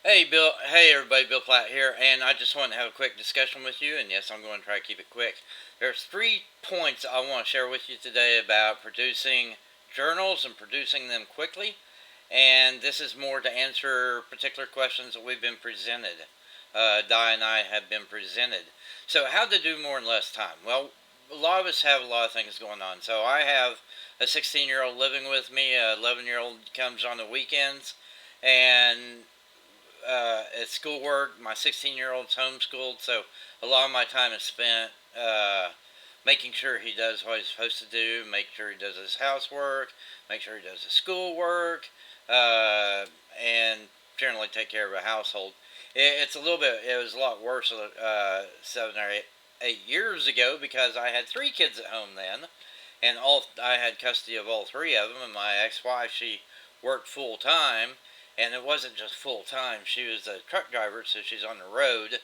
Hey Bill, hey everybody, Bill Platt here, and I just want to have a quick discussion with you, and yes, I'm going to try to keep it quick. There's 3 points I want to share with you today about producing journals and producing them quickly, and this is more to answer particular questions that we've been presented. Di and I have been presented. So how to do more in less time? Well, a lot of us have a lot of things going on. So I have a 16-year-old living with me, a 11-year-old comes on the weekends, and at schoolwork. My 16-year-old's homeschooled, so a lot of my time is spent making sure he does what he's supposed to do, make sure he does his housework, make sure he does his schoolwork, and generally take care of a household. It's a little bit. It was a lot worse 7 or 8 years ago because I had 3 kids at home then, and all I had custody of all 3 of them. And my ex-wife, she worked full time, and it wasn't just full time. She was a truck driver, so she's on the road,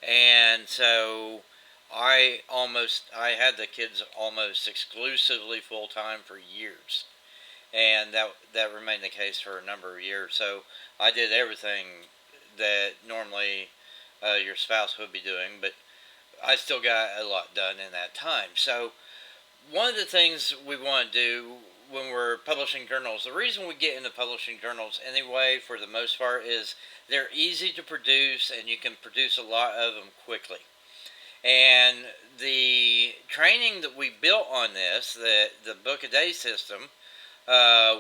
and so I had the kids almost exclusively full time for years, and that remained the case for a number of years. So I did everything that normally your spouse would be doing, but I still got a lot done in that time. So one of the things we want to do when we're publishing journals, the reason we get into publishing journals anyway, for the most part, is they're easy to produce and you can produce a lot of them quickly. And the training that we built on this, the book a day system,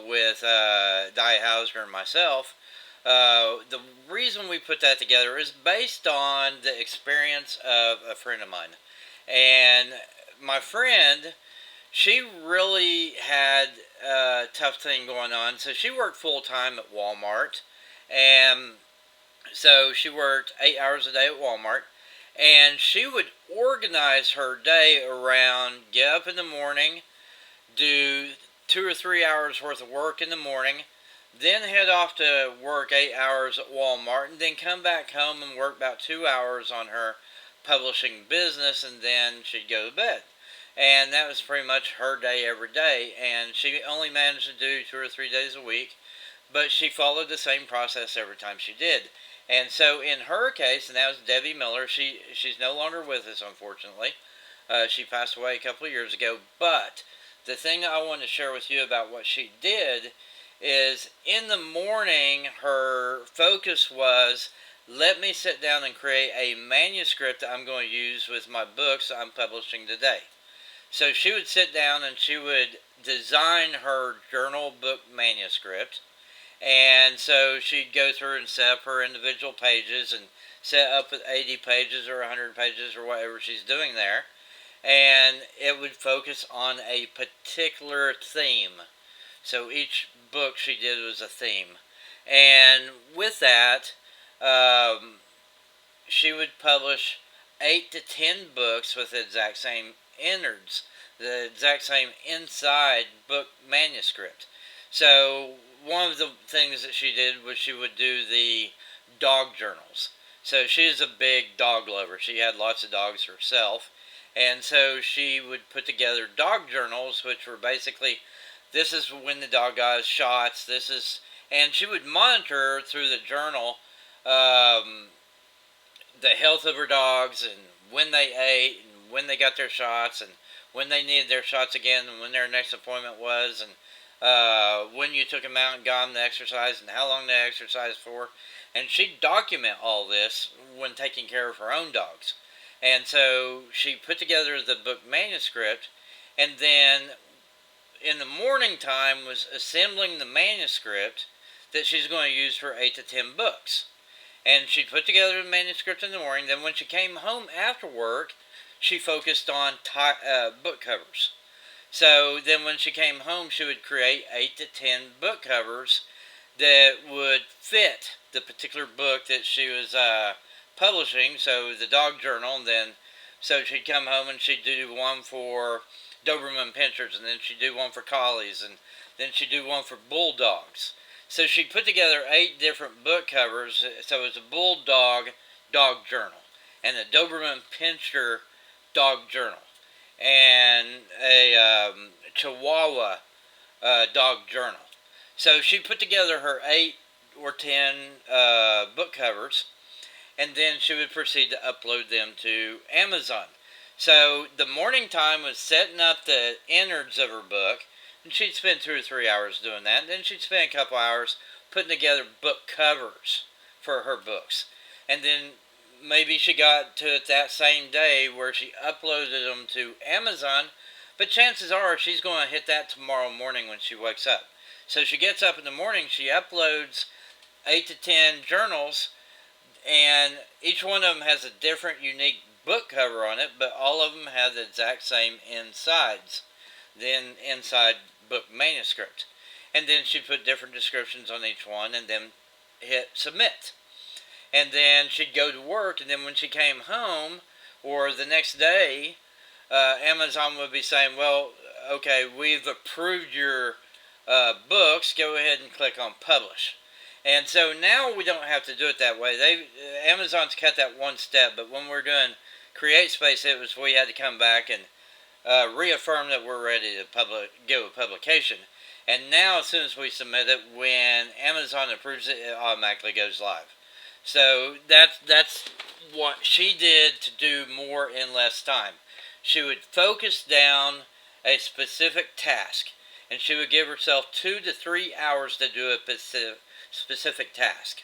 with Di Hauser and myself, the reason we put that together is based on the experience of a friend of mine. And my friend, she really had a tough thing going on. So she worked full time at Walmart, and so she worked 8 hours a day at Walmart, and she would organize her day around get up in the morning, do 2 or 3 hours worth of work in the morning, then head off to work 8 hours at Walmart, and then come back home and work about 2 hours on her publishing business, and then she'd go to bed. And that was pretty much her day every day. And she only managed to do 2 or 3 days a week, but she followed the same process every time she did. And so in her case, and that was Debbie Miller, she's no longer with us, unfortunately. She passed away a couple of years ago. But the thing I want to share with you about what she did is in the morning, her focus was, let me sit down and create a manuscript that I'm going to use with my books I'm publishing today. So she would sit down and she would design her journal book manuscript. And so she'd go through and set up her individual pages and set up with 80 pages or 100 pages or whatever she's doing there. And it would focus on a particular theme. So each book she did was a theme. And with that, um, she would publish 8 to 10 books with the exact same innards, the exact same inside book manuscript. So one of the things that she did was she would do the dog journals. So she's a big dog lover. She had lots of dogs herself. And so she would put together dog journals, which were basically, this is when the dog got his shots. This is, and she would monitor through the journal um, the health of her dogs and when they ate and when they got their shots and when they needed their shots again and when their next appointment was, and when you took them out and got them to exercise and how long they exercised for. And she'd document all this when taking care of her own dogs. And so she put together the book manuscript, and then in the morning time was assembling the manuscript that she's going to use for 8 to 10 books. And she put together the manuscript in the morning. Then when she came home after work, she focused on book covers. So then when she came home, she would create 8 to 10 book covers that would fit the particular book that she was publishing. So the dog journal, and then so she'd come home and she'd do one for Doberman Pinschers, and then she'd do one for Collies, and then she'd do one for Bulldogs. So she put together 8 different book covers. So it was a Bulldog dog journal, and a Doberman Pinscher dog journal, and a Chihuahua dog journal. So she put together her 8 or 10 book covers, and then she would proceed to upload them to Amazon. So the morning time was setting up the innards of her book, and she'd spend 2 or 3 hours doing that. And then she'd spend a couple hours putting together book covers for her books. And then maybe she got to it that same day where she uploaded them to Amazon, but chances are she's going to hit that tomorrow morning when she wakes up. So she gets up in the morning, she uploads 8 to 10 journals, and each one of them has a different, unique book cover on it, but all of them have the exact same insides, then inside book manuscript. And then she'd put different descriptions on each one and then hit submit. And then she'd go to work, and then when she came home, or the next day, Amazon would be saying, well, okay, we've approved your books, go ahead and click on publish. And so now we don't have to do it that way. Amazon's cut that one step, but when we're doing Create Space, it was we had to come back and reaffirm that we're ready to give a publication. And now as soon as we submit it, when Amazon approves it, it automatically goes live. So that's what she did to do more in less time. She would focus down a specific task, and she would give herself 2 to 3 hours to do a specific task.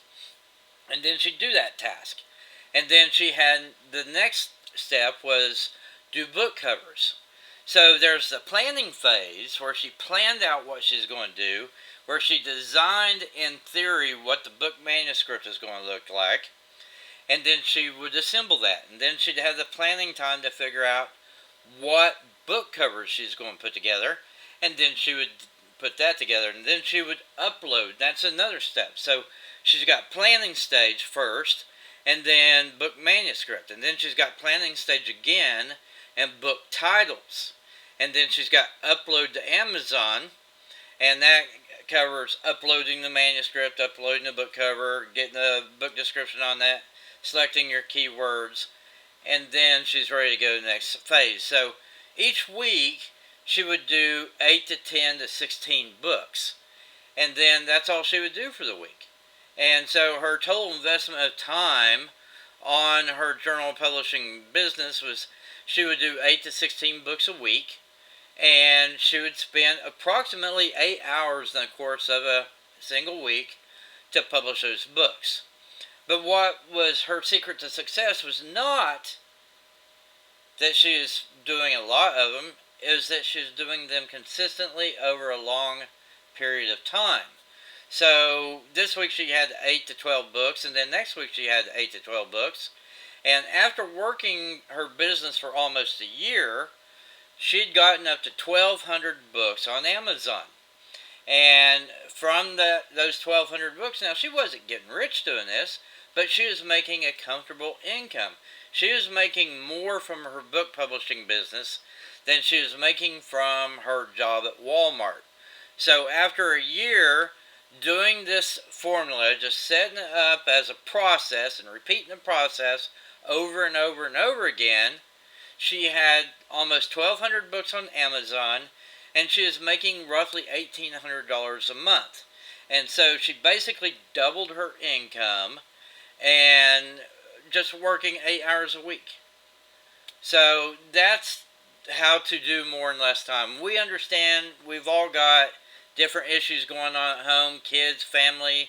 And then she'd do that task. And then she had, the next step was do book covers. So there's the planning phase where she planned out what she's going to do, where she designed in theory what the book manuscript is going to look like, and then she would assemble that. And then she'd have the planning time to figure out what book covers she's going to put together, and then she would put that together, and then she would upload. That's another step. So she's got planning stage first, and then book manuscript, and then she's got planning stage again, and book titles, and then she's got upload to Amazon, and that covers uploading the manuscript, uploading the book cover, getting the book description on that, selecting your keywords, and then she's ready to go to the next phase. So each week she would do 8 to 10 to 16 books, and then that's all she would do for the week. And so her total investment of time on her journal publishing business was she would do 8 to 16 books a week, and she would spend approximately 8 hours in the course of a single week to publish those books. But what was her secret to success was not that she was doing a lot of them, it was that she was doing them consistently over a long period of time. So this week she had 8 to 12 books, and then next week she had 8 to 12 books. And after working her business for almost a year, she'd gotten up to 1,200 books on Amazon. And from those 1,200 books, now she wasn't getting rich doing this, but she was making a comfortable income. She was making more from her book publishing business than she was making from her job at Walmart. So after a year doing this formula, just setting it up as a process and repeating the process over and over and over again, she had almost 1,200 books on Amazon, and she was making roughly $1,800 a month. And so she basically doubled her income and just working 8 hours a week. So that's how to do more in less time. We understand we've all got different issues going on at home, kids, family,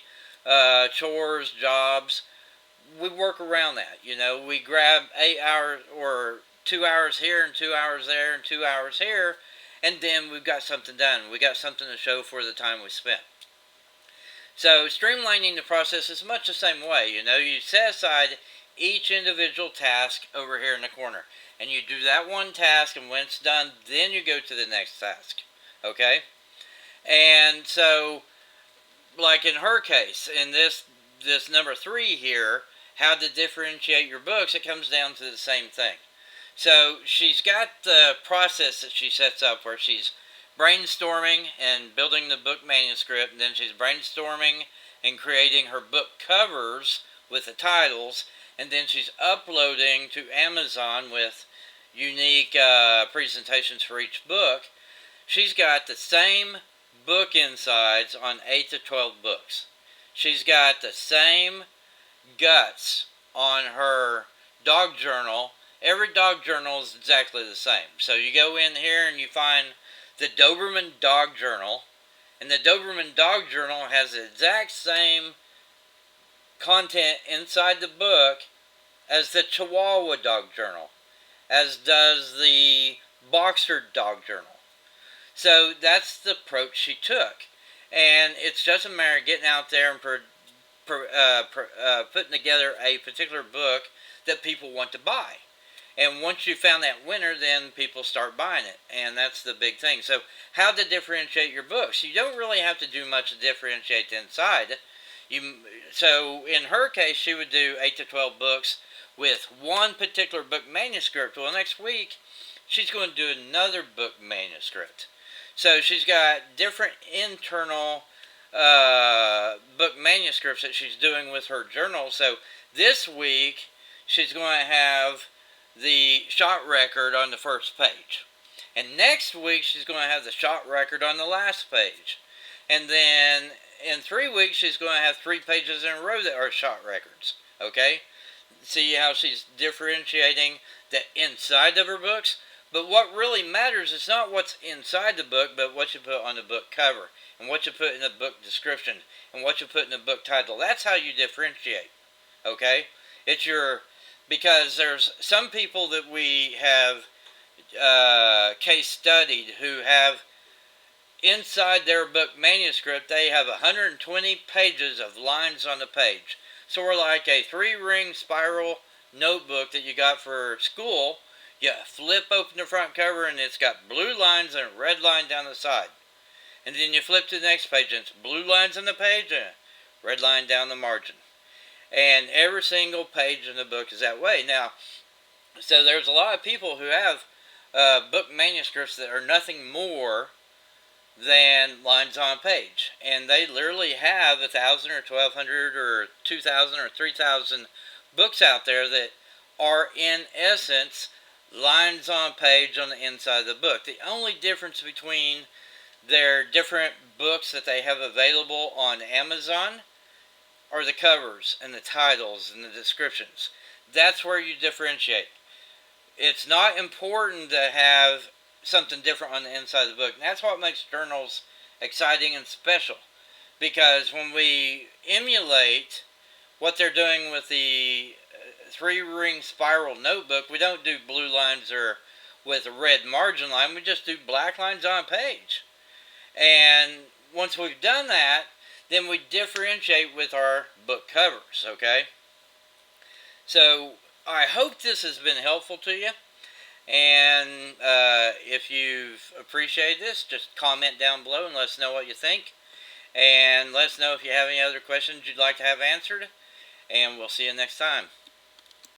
chores, jobs. We work around that. You know, we grab 8 hours or 2 hours here and 2 hours there and 2 hours here, and then we've got something done. We got something to show for the time we spent. So streamlining the process is much the same way. You know, you set aside each individual task over here in the corner, and you do that one task, and when it's done, then you go to the next task. Okay? And so, like in her case, in this number 3 here, how to differentiate your books, it comes down to the same thing. So she's got the process that she sets up where she's brainstorming and building the book manuscript, and then she's brainstorming and creating her book covers with the titles, and then she's uploading to Amazon with unique presentations for each book. She's got the same book insides on 8 to 12 books. she's got the same guts on her dog journal. Every dog journal is exactly the same. So you go in here and you find the Doberman Dog Journal, and the Doberman Dog Journal has the exact same content inside the book as the Chihuahua Dog Journal, as does the Boxer Dog Journal. So that's the approach she took. And it's just a matter of getting out there and putting together a particular book that people want to buy. And once you found that winner, then people start buying it. And that's the big thing. So how to differentiate your books. You don't really have to do much to differentiate the inside. So in her case, she would do 8 to 12 books with one particular book manuscript. Well, next week, she's going to do another book manuscript. So she's got different internal book manuscripts that she's doing with her journal. So this week, she's going to have the shot record on the first page. And next week, she's going to have the shot record on the last page. And then in 3 weeks, she's going to have 3 pages in a row that are shot records. Okay? See how she's differentiating the inside of her books? But what really matters is not what's inside the book, but what you put on the book cover, and what you put in the book description, and what you put in the book title. That's how you differentiate. Okay? Because there's some people that we have case studied who have inside their book manuscript, they have 120 pages of lines on the page. Sort of like a 3-ring spiral notebook that you got for school. You flip open the front cover and it's got blue lines and a red line down the side. And then you flip to the next page and it's blue lines on the page and a red line down the margin. And every single page in the book is that way. Now, so there's a lot of people who have book manuscripts that are nothing more than lines on page. And they literally have 1,000 or 1,200 or 2,000 or 3,000 books out there that are in essence lines on page on the inside of the book. The only difference between their different books that they have available on Amazon are the covers and the titles and the descriptions. That's where you differentiate. It's not important to have something different on the inside of the book. And that's what makes journals exciting and special. Because when we emulate what they're doing with the 3-ring spiral notebook, we don't do blue lines or with a red margin line. We just do black lines on a page. And once we've done that, then we differentiate with our book covers, okay? So I hope this has been helpful to you. And if you've appreciated this, just comment down below and let us know what you think. And let us know if you have any other questions you'd like to have answered. And we'll see you next time.